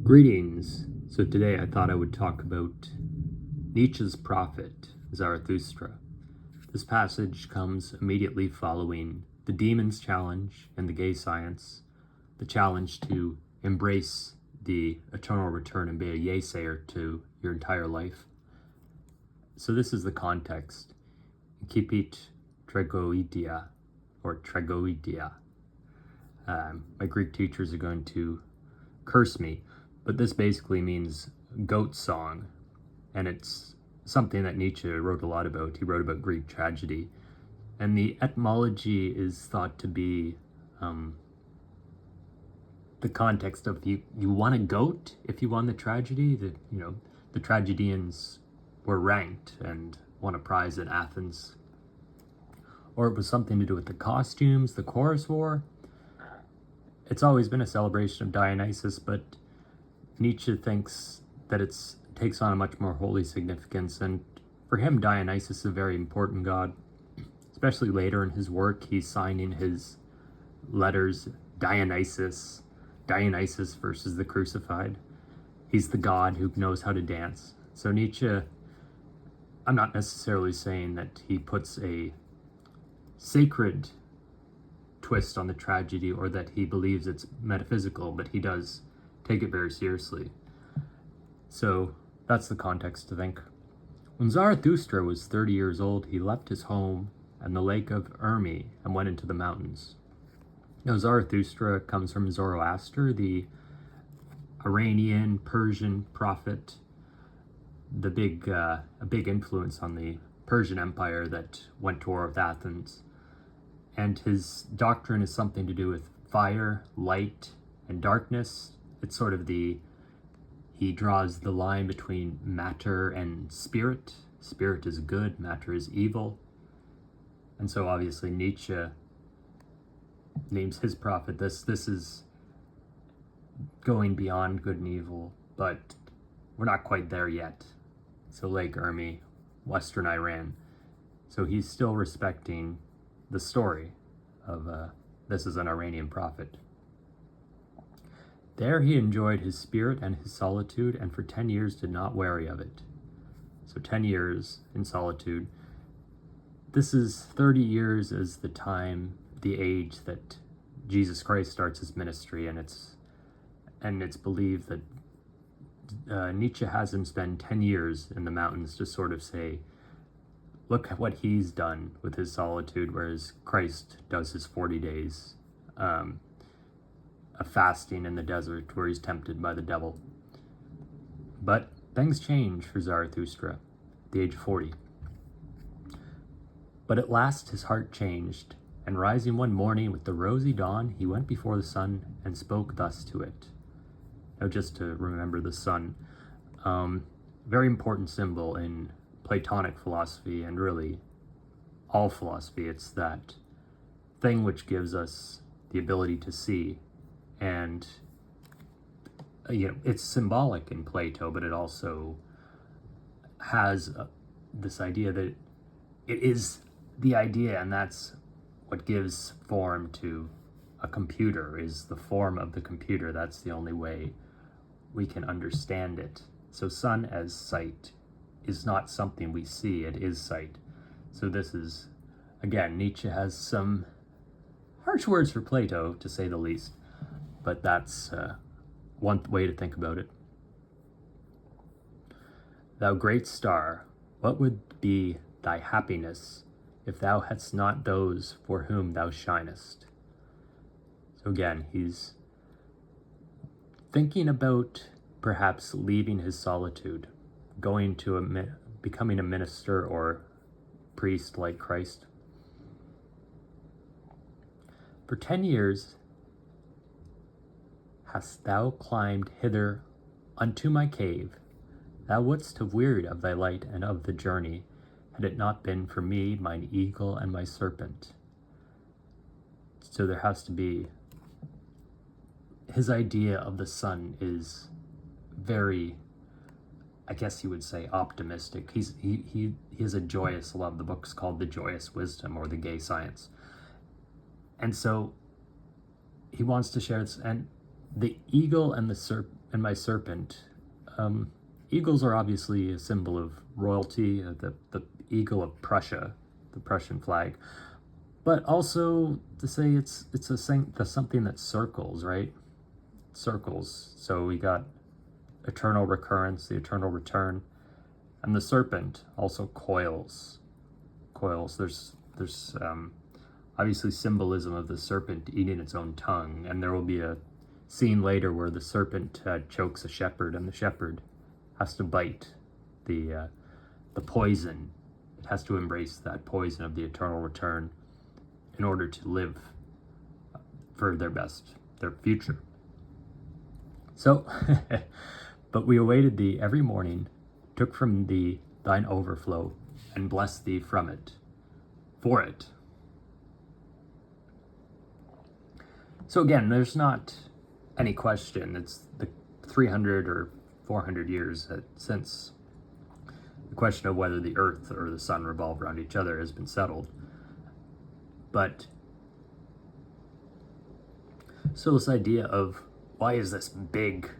Greetings. So today I thought I would talk about Nietzsche's prophet, Zarathustra. This passage comes immediately following the demon's challenge in the gay science, the challenge to embrace the eternal return and be a yay-sayer to your entire life. So this is the context. Kipit tregoidia, or tregoidia. My Greek teachers are going to curse me, but this basically means goat song, and it's something that Nietzsche wrote a lot about. He wrote about Greek tragedy, and the etymology is thought to be the context of you won a goat if you won the tragedy. The tragedians were ranked and won a prize in Athens, or it was something to do with the costumes, the chorus war. It's always been a celebration of Dionysus, but Nietzsche thinks that it takes on a much more holy significance, and for him, Dionysus is a very important god. Especially later in his work, he's signing his letters Dionysus versus the crucified. He's the god who knows how to dance. So Nietzsche, I'm not necessarily saying that he puts a sacred twist on the tragedy or that he believes it's metaphysical, but he does take it very seriously. So that's the context to think. When Zarathustra was 30 years old, he left his home and the lake of Urmi and went into the mountains. Now, Zarathustra comes from Zoroaster, the Iranian Persian prophet, a big influence on the Persian Empire that went to war with Athens. And his doctrine is something to do with fire, light, and darkness. It's sort of he draws the line between matter and spirit. Spirit is good, matter is evil. And so obviously Nietzsche names his prophet this. This is going beyond good and evil, but we're not quite there yet. So Lake Urmi, Western Iran. So he's still respecting the story of this is an Iranian prophet. There he enjoyed his spirit and his solitude, and for 10 years did not weary of it. So 10 years in solitude. This is 30 years as the age that Jesus Christ starts his ministry, and it's believed that Nietzsche has him spend 10 years in the mountains to sort of say, look at what he's done with his solitude, whereas Christ does his 40 days of fasting in the desert where he's tempted by the devil. But things change for Zarathustra at the age of 40. But at last his heart changed, and rising one morning with the rosy dawn, he went before the sun and spoke thus to it. Now, just to remember the sun, very important symbol in Platonic philosophy and really all philosophy. It's that thing which gives us the ability to see, and it's symbolic in Plato, but it also has this idea that it is the idea, and that's what gives form to a computer, is the form of the computer. That's the only way we can understand it. So sun as sight is not something we see, it is sight. So this is, again, Nietzsche has some harsh words for Plato, to say the least, but that's one way to think about it. Thou great star, what would be thy happiness if thou hadst not those for whom thou shinest? So again, he's thinking about perhaps leaving his solitude, going to becoming a minister or priest like Christ. For 10 years hast thou climbed hither unto my cave. Thou wouldst have wearied of thy light and of the journey, had it not been for me, mine eagle and my serpent. So there has to be, his idea of the sun is very, I guess you would say, optimistic. He has a joyous love. The book's called The Joyous Wisdom, or The Gay Science. And so he wants to share this, and the eagle and the and my serpent. Eagles are obviously a symbol of royalty, the eagle of Prussia, the Prussian flag, but also to say it's something that circles, right? Circles. So we got eternal recurrence, the eternal return, and the serpent also coils. There's obviously symbolism of the serpent eating its own tongue, and there will be a scene later where the serpent chokes a shepherd, and the shepherd has to bite the poison. It has to embrace that poison of the eternal return in order to live for their future. So, but we awaited thee every morning, took from thee thine overflow, and blessed thee from it, for it. So again, there's not any question. It's the 300 or 400 years since the question of whether the earth or the sun revolve around each other has been settled. But so this idea of why is this big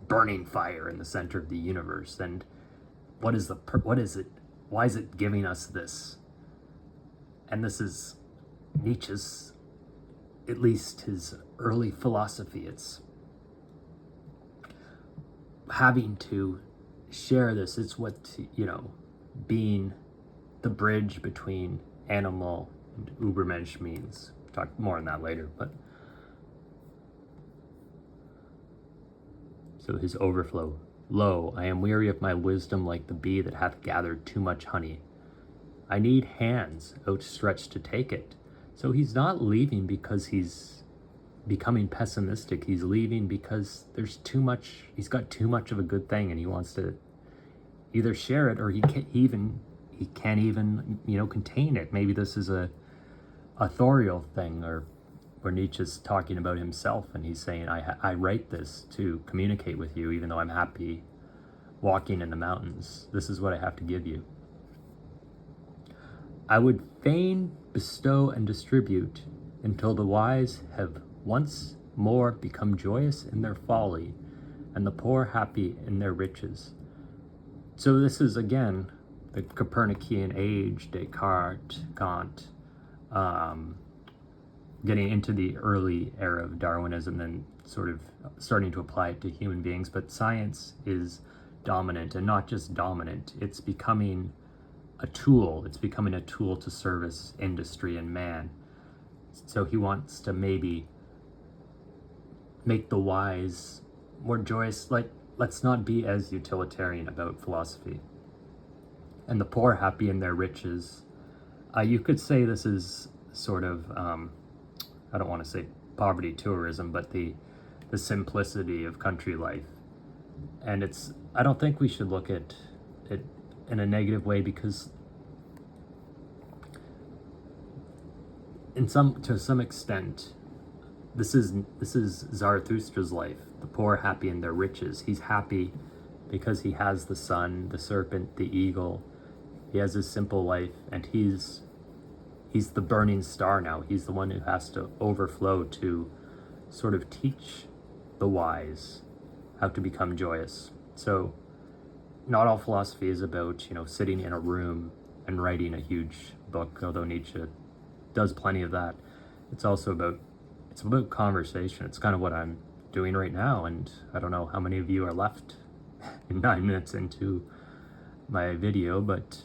burning fire in the center of the universe, and what is it? Why is it giving us this? And this is Nietzsche's, at least his early philosophy. It's having to share this. It's what, being the bridge between animal and Übermensch means. Talk more on that later, but so his overflow. Lo, I am weary of my wisdom like the bee that hath gathered too much honey. I need hands outstretched to take it. So he's not leaving because he's becoming pessimistic. He's leaving because there's too much, he's got too much of a good thing, and he wants to either share it, or he can't even contain it. Maybe this is a authorial thing, or where Nietzsche's talking about himself, and he's saying, I write this to communicate with you, even though I'm happy walking in the mountains. This is what I have to give you. I would fain bestow and distribute until the wise have once more become joyous in their folly, and the poor happy in their riches. So this is, again, the Copernican age, Descartes, Kant, getting into the early era of Darwinism and sort of starting to apply it to human beings. But science is dominant, and not just dominant, it's becoming a tool. It's becoming a tool to service industry and man. So he wants to maybe make the wise more joyous. Like, let's not be as utilitarian about philosophy. And the poor happy in their riches. You could say this is sort of, I don't want to say poverty tourism, but the simplicity of country life. And I don't think we should look at it in a negative way, because to some extent, this is Zarathustra's life. The poor happy in their riches. He's happy because he has the sun, the serpent, the eagle. He has his simple life, and he's the burning star now. He's the one who has to overflow to sort of teach the wise how to become joyous. So not all philosophy is about, sitting in a room and writing a huge book, although Nietzsche does plenty of that. It's about conversation. It's kind of what I'm doing right now, and I don't know how many of you are left in 9 minutes into my video, but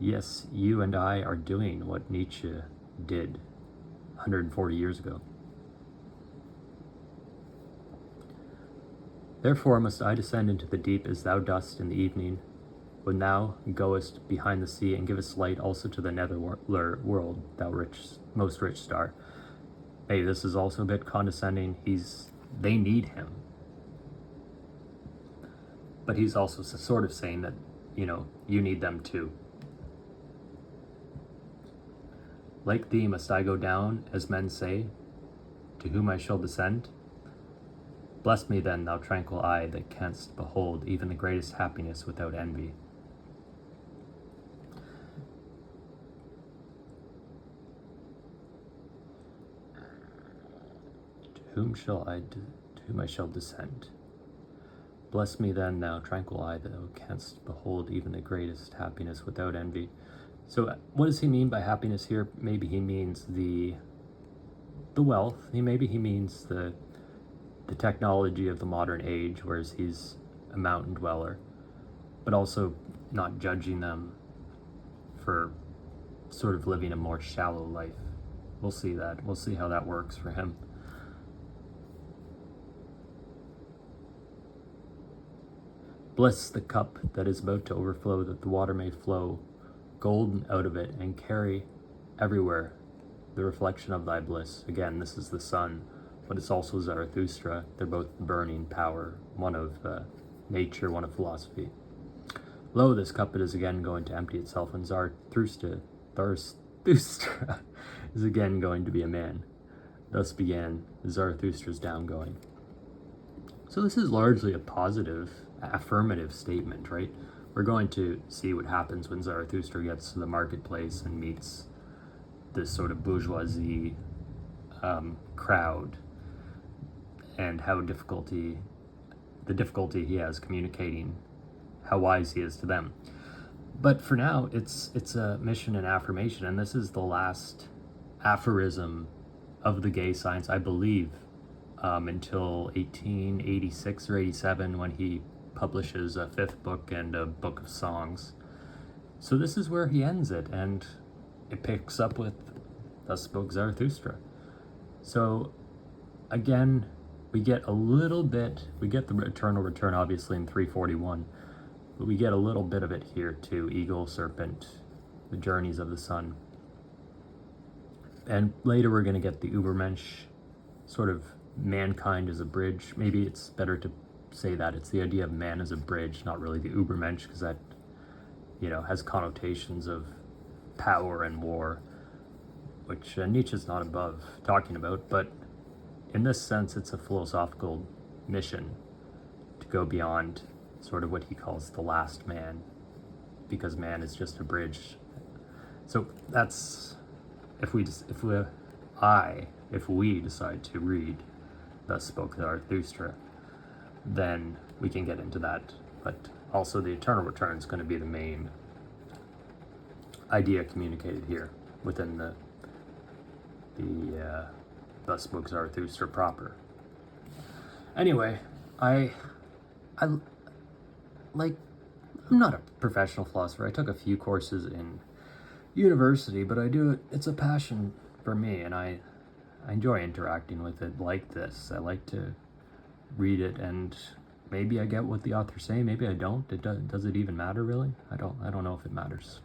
yes, you and I are doing what Nietzsche did 140 years ago. Therefore must I descend into the deep as thou dost in the evening, when thou goest behind the sea, and givest light also to the nether world, thou most rich star. Hey, this is also a bit condescending. They need him. But he's also sort of saying that, you need them too. Like thee must I go down, as men say, to whom I shall descend. Bless me then, thou tranquil eye, that canst behold even the greatest happiness without envy. To whom I shall descend. Bless me then, thou tranquil eye, thou canst behold even the greatest happiness without envy. So what does he mean by happiness here? Maybe he means the wealth. Maybe he means the technology of the modern age, whereas he's a mountain dweller, but also not judging them for sort of living a more shallow life. We'll see that. We'll see how that works for him. Bless the cup that is about to overflow, that the water may flow golden out of it and carry everywhere the reflection of thy bliss. Again, this is the sun, but it's also Zarathustra. They're both burning power, one of nature, one of philosophy. Lo, this cup it is again going to empty itself, and Zarathustra is again going to be a man. Thus began Zarathustra's downgoing. So this is largely a positive, affirmative statement, right? We're going to see what happens when Zarathustra gets to the marketplace and meets this sort of bourgeoisie crowd, and how the difficulty he has communicating how wise he is to them. But for now, it's a mission and affirmation, and this is the last aphorism of the gay science, I believe, until 1886 or 87, when he publishes a fifth book and a book of songs. So this is where he ends it, and it picks up with Thus Spoke Zarathustra. So again, we get the eternal return obviously in 341, but we get a little bit of it here too. Eagle, serpent, the journeys of the sun. And later we're going to get the Übermensch, sort of mankind as a bridge. Maybe it's better to say that it's the idea of man as a bridge, not really the Übermensch, because that, has connotations of power and war, which Nietzsche's not above talking about. But in this sense, it's a philosophical mission to go beyond sort of what he calls the last man, because man is just a bridge. So that's, if we decide to read Thus Spoke Zarathustra, then we can get into that. But also the eternal return is going to be the main idea communicated here within the Thus Spoke Zarathustra proper. Anyway, I'm not a professional philosopher. I took a few courses in university, but it's a passion for me, and I enjoy interacting with it like this. I like to read it, and maybe I get what the author's saying, maybe I don't. Does it even matter, really? I don't know if it matters.